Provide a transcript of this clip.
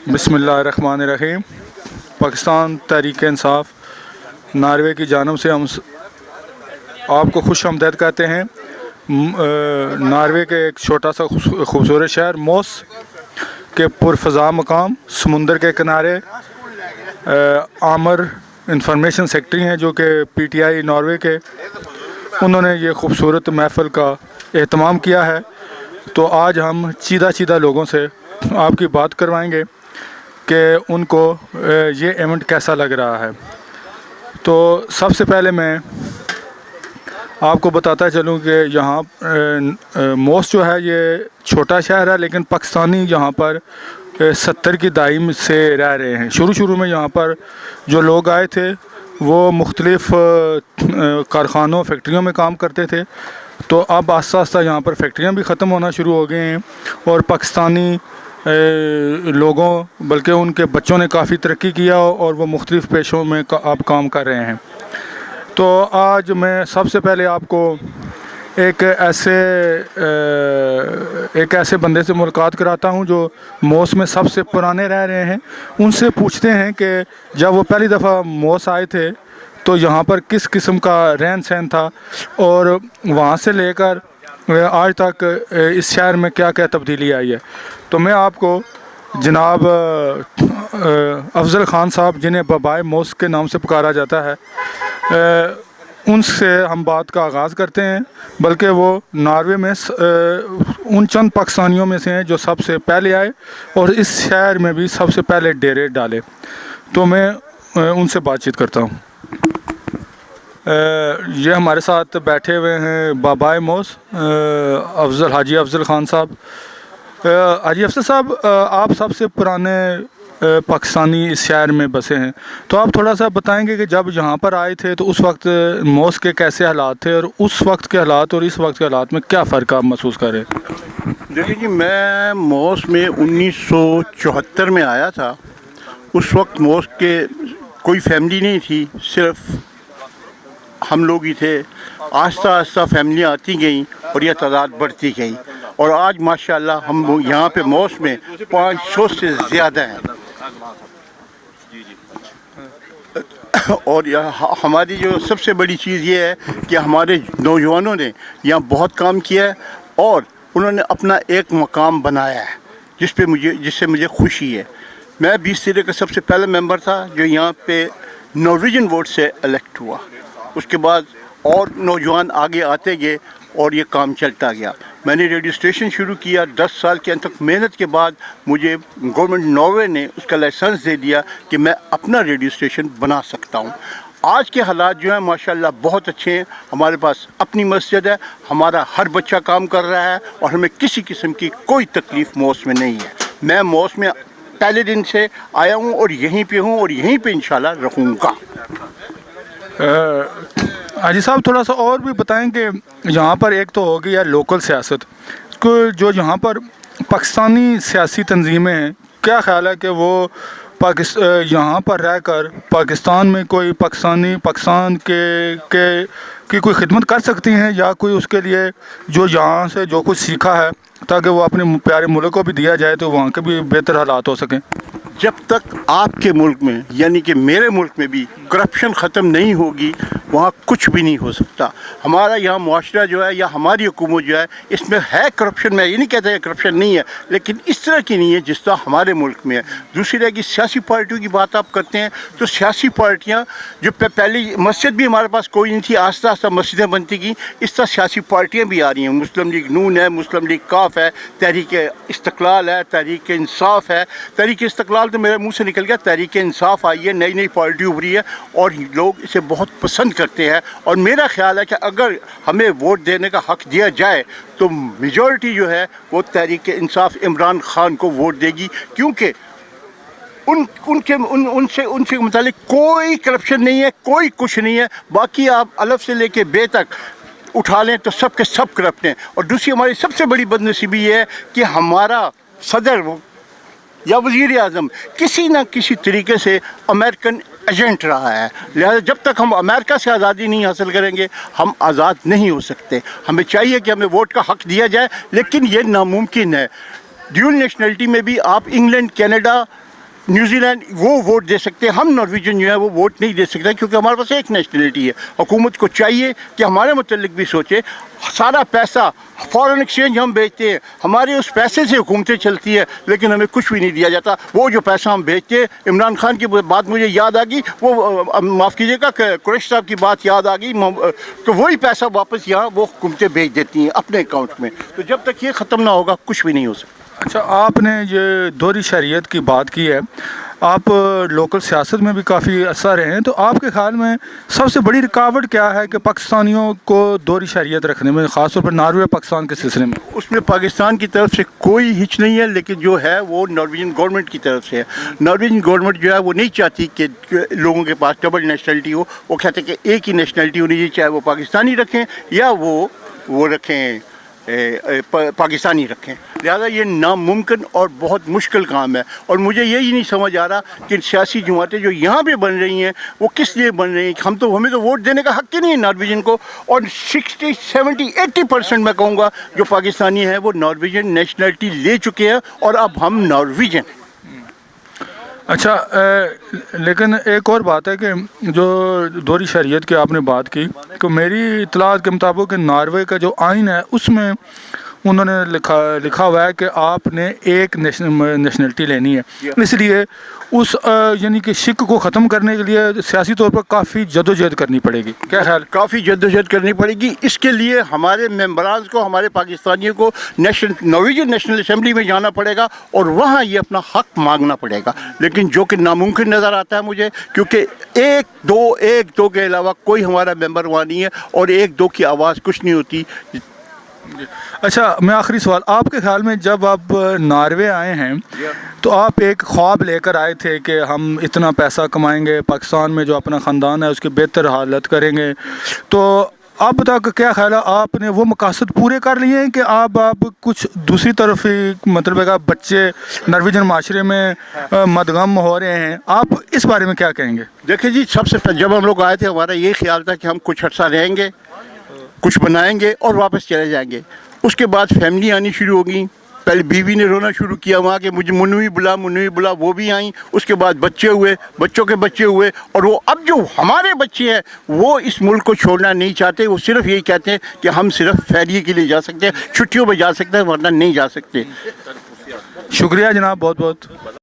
بسم اللہ الرحمن الرحیم۔ پاکستان تحریک انصاف ناروے کی جانب سے ہم آپ کو خوش آمدید کہتے ہیں۔ ناروے کے ایک چھوٹا سا خوبصورت شہر موس کے پرفضا مقام سمندر کے کنارے عامر انفارمیشن سیکٹری ہیں جو کہ پی ٹی آئی ناروے کے، انہوں نے یہ خوبصورت محفل کا اہتمام کیا ہے۔ تو آج ہم چیدہ لوگوں سے آپ کی بات کروائیں گے کہ ان کو یہ ایونٹ کیسا لگ رہا ہے۔ تو سب سے پہلے میں آپ کو بتاتا چلوں کہ یہاں موس جو ہے یہ چھوٹا شہر ہے، لیکن پاکستانی یہاں پر 70 کی دہائی سے رہ رہے ہیں۔ شروع میں یہاں پر جو لوگ آئے تھے وہ مختلف کارخانوں فیکٹریوں میں کام کرتے تھے، تو اب آہستہ یہاں پر فیکٹریاں بھی ختم ہونا شروع ہو گئے ہیں اور پاکستانی لوگوں بلکہ ان کے بچوں نے کافی ترقی کیا اور وہ مختلف پیشوں میں اب کام کر رہے ہیں۔ تو آج میں سب سے پہلے آپ کو ایک ایسے بندے سے ملاقات کراتا ہوں جو موس میں سب سے پرانے رہ رہے ہیں۔ ان سے پوچھتے ہیں کہ جب وہ پہلی دفعہ موس آئے تھے تو یہاں پر کس قسم کا رہن سہن تھا اور وہاں سے لے کر آج تک اس شہر میں کیا تبدیلی آئی ہے۔ تو میں آپ کو جناب افضل خان صاحب، جنہیں بابائے موس کے نام سے پکارا جاتا ہے، ان سے ہم بات کا آغاز کرتے ہیں، بلکہ وہ ناروے میں ان چند پاکستانیوں میں سے ہیں جو سب سے پہلے آئے اور اس شہر میں بھی سب سے پہلے ڈیرے ڈالے۔ تو میں ان سے بات چیت کرتا ہوں۔ یہ ہمارے ساتھ بیٹھے ہوئے ہیں بابائے موس حاجی افضل خان صاحب۔ حاجی افضل صاحب، آپ سب سے پرانے پاکستانی اس شہر میں بسے ہیں، تو آپ تھوڑا سا بتائیں گے کہ جب یہاں پر آئے تھے تو اس وقت موس کے کیسے حالات تھے اور اس وقت کے حالات اور اس وقت کے حالات میں کیا فرق آپ محسوس کر رہے ہیں؟ دیکھیے جی، میں موس میں 1974 میں آیا تھا۔ اس وقت موس کے کوئی فیملی نہیں تھی، صرف ہم لوگ ہی تھے۔ آہستہ فیملیاں آتی گئیں اور یہ تعداد بڑھتی گئی، اور آج ماشاءاللہ ہم یہاں پہ موس میں 500 سے زیادہ ہیں۔ اور ہماری جو سب سے بڑی چیز یہ ہے کہ ہمارے نوجوانوں نے یہاں بہت کام کیا ہے اور انہوں نے اپنا ایک مقام بنایا ہے جس سے مجھے خوشی ہے۔ میں 20 سرے کا سب سے پہلا ممبر تھا جو یہاں پہ نارویجن ووٹ سے الیکٹ ہوا۔ اس کے بعد اور نوجوان آگے آتے گئے اور یہ کام چلتا گیا۔ میں نے ریڈیو اسٹیشن شروع کیا، 10 سال کے تک محنت کے بعد مجھے گورنمنٹ ناروے نے اس کا لائسنس دے دیا کہ میں اپنا ریڈیو اسٹیشن بنا سکتا ہوں۔ آج کے حالات جو ہیں ماشاءاللہ بہت اچھے ہیں۔ ہمارے پاس اپنی مسجد ہے، ہمارا ہر بچہ کام کر رہا ہے اور ہمیں کسی قسم کی کوئی تکلیف موس میں نہیں ہے۔ میں موس میں پہلے دن سے آیا ہوں اور یہیں پہ ہوں اور یہیں پہ انشاءاللہ رہوں گا۔ حاجی صاحب، تھوڑا سا اور بھی بتائیں کہ یہاں پر ایک تو ہو گیا لوکل سیاست کو، جو یہاں پر پاکستانی سیاسی تنظیمیں ہیں، کیا خیال ہے کہ وہ یہاں پر رہ کر پاکستان میں کوئی پاکستان کی کوئی خدمت کر سکتی ہیں، یا کوئی اس کے لیے جو یہاں سے جو کچھ سیکھا ہے تاکہ وہ اپنے پیارے ملک کو بھی دیا جائے تو وہاں کے بھی بہتر حالات ہو سکیں؟ جب تک آپ کے ملک میں یعنی کہ میرے ملک میں بھی کرپشن ختم نہیں ہوگی، وہاں کچھ بھی نہیں ہو سکتا۔ ہمارا یہاں معاشرہ جو ہے یا ہماری حکومت جو ہے، اس میں ہے کرپشن، میں یہ نہیں کہتا کہ کرپشن نہیں ہے، لیکن اس طرح کی نہیں ہے جس طرح ہمارے ملک میں ہے۔ دوسری رہے گی سیاسی پارٹیوں کی بات آپ کرتے ہیں، تو سیاسی پارٹیاں جو پہلی مسجد بھی ہمارے پاس کوئی نہیں تھی، آہستہ مسجدیں بنتی گئیں، اس طرح سیاسی پارٹیاں بھی آ رہی ہیں۔ مسلم لیگ نون ہے، مسلم لیگ کاف ہے، تحریک استقلال ہے، تحریک انصاف ہے۔ تحریک استقلال تو میرے منہ سے نکل گیا، تحریک انصاف آئی ہے، نئی پارٹی ابھری ہے اور لوگ اسے بہت پسند کرتے ہیں۔ اور میرا خیال ہے کہ اگر ہمیں ووٹ دینے کا حق دیا جائے تو میجورٹی جو ہے وہ تحریک انصاف عمران خان کو ووٹ دے گی، کیونکہ ان سے متعلق کوئی کرپشن نہیں ہے، کوئی کچھ نہیں ہے۔ باقی آپ الف سے لے کے بے تک اٹھا لیں تو سب کے سب کرپٹ ہیں۔ اور دوسری ہماری سب سے بڑی بد نصیبی یہ ہے کہ ہمارا صدر یا وزیر اعظم کسی نہ کسی طریقے سے امریکن ایجنٹ رہا ہے، لہذا جب تک ہم امریکہ سے آزادی نہیں حاصل کریں گے ہم آزاد نہیں ہو سکتے۔ ہمیں چاہیے کہ ہمیں ووٹ کا حق دیا جائے، لیکن یہ ناممکن ہے۔ ڈیول نیشنلٹی میں بھی آپ انگلینڈ، کینیڈا نیوزی لینڈ وہ ووٹ دے سکتے ہیں, ہم نارویجن جو ہے وہ ووٹ نہیں دے سکتے کیونکہ ہمارے پاس ایک نیشنلٹی ہے. حکومت کو چاہیے کہ ہمارے متعلق بھی سوچے. سارا پیسہ فارن ایکسچینج ہم بیچتے ہیں, ہمارے اس پیسے سے حکومتیں چلتی ہے, لیکن ہمیں کچھ بھی نہیں دیا جاتا. وہ جو پیسہ ہم بیچتے ہیں, عمران خان کی بات مجھے یاد آ گئی, وہ معاف کیجیے گا قریشی صاحب کی بات یاد آ گئی, کہ وہی پیسہ واپس یہاں وہ حکومتیں بیچ دیتی ہیں اپنے اکاؤنٹ میں. تو جب تک یہ ختم نہ ہوگا کچھ بھی نہیں ہو سکتا. اچھا, آپ نے یہ دوہری شہریت کی بات کی ہے, آپ لوکل سیاست میں بھی کافی عرصہ رہے ہیں, تو آپ کے خیال میں سب سے بڑی رکاوٹ کیا ہے کہ پاکستانیوں کو دوہری شہریت رکھنے میں, خاص طور پر ناروے پاکستان کے سلسلے میں؟ اس میں پاکستان کی طرف سے کوئی ہچ نہیں ہے, لیکن جو ہے وہ نارویجن گورنمنٹ کی طرف سے ہے. نارویجن گورنمنٹ جو ہے وہ نہیں چاہتی کہ لوگوں کے پاس ڈبل نیشنلٹی ہو. وہ کہتے ہیں کہ ایک ہی نیشنلٹی ہونی چاہیے, چاہے وہ پاکستانی رکھیں یا وہ رکھیں پاکستانی رکھیں. لہذا یہ ناممکن اور بہت مشکل کام ہے. اور مجھے یہی نہیں سمجھ آ رہا کہ سیاسی جماعتیں جو یہاں پہ بن رہی ہیں وہ کس لیے بن رہی ہیں. ہمیں تو ووٹ دینے کا حق ہی نہیں ہے نارویجن کو. اور 60, 70, 80% میں کہوں گا جو پاکستانی ہیں وہ نارویجن نیشنلٹی لے چکے ہیں, اور اب ہم نارویجن ہیں. اچھا, لیکن ایک اور بات ہے کہ جو دوہری شہریت کی آپ نے بات کی, کہ میری اطلاعات کے مطابق کہ ناروے کا جو آئین ہے اس میں انہوں نے لکھا ہوا ہے کہ آپ نے ایک نیشنلٹی لینی ہے. اس لیے اس یعنی کہ شک کو ختم کرنے کے لیے سیاسی طور پر کافی جدوجہد کرنی پڑے گی. کیا خیال؟ کافی جدوجہد کرنی پڑے گی. اس کے لیے ہمارے ممبران کو, ہمارے پاکستانیوں کو نارویجن نیشنل اسمبلی میں جانا پڑے گا اور وہاں یہ اپنا حق مانگنا پڑے گا. لیکن جو کہ ناممکن نظر آتا ہے مجھے, کیونکہ ایک دو کے علاوہ کوئی ہمارا ممبر وہاں نہیں ہے, اور ایک دو کی آواز کچھ نہیں ہوتی. اچھا, میں آخری سوال, آپ کے خیال میں جب آپ ناروے آئے ہیں تو آپ ایک خواب لے کر آئے تھے کہ ہم اتنا پیسہ کمائیں گے, پاکستان میں جو اپنا خاندان ہے اس کی بہتر حالت کریں گے, تو اب تک کیا خیال ہے آپ نے وہ مقاصد پورے کر لیے ہیں کہ آپ کچھ دوسری طرف ہی, مطلب ہے بچے نارویجن معاشرے میں مدغم ہو رہے ہیں, آپ اس بارے میں کیا کہیں گے؟ دیکھیں جی, سب سے پہلے جب ہم لوگ آئے تھے ہمارا یہ خیال تھا کہ ہم کچھ عرصہ رہیں گے, کچھ بنائیں گے اور واپس چلے جائیں گے. اس کے بعد فیملی آنی شروع ہوگی. پہلے بیوی نے رونا شروع کیا وہاں کہ مجھے منوی بلا, وہ بھی آئیں. اس کے بعد بچے ہوئے, بچوں کے بچے ہوئے, اور وہ اب جو ہمارے بچے ہیں وہ اس ملک کو چھوڑنا نہیں چاہتے. وہ صرف یہی کہتے ہیں کہ ہم صرف فیری کے لیے جا سکتے ہیں, چھٹیوں پہ جا سکتے ہیں, ورنہ نہیں جا سکتے. شکریہ جناب, بہت بہت.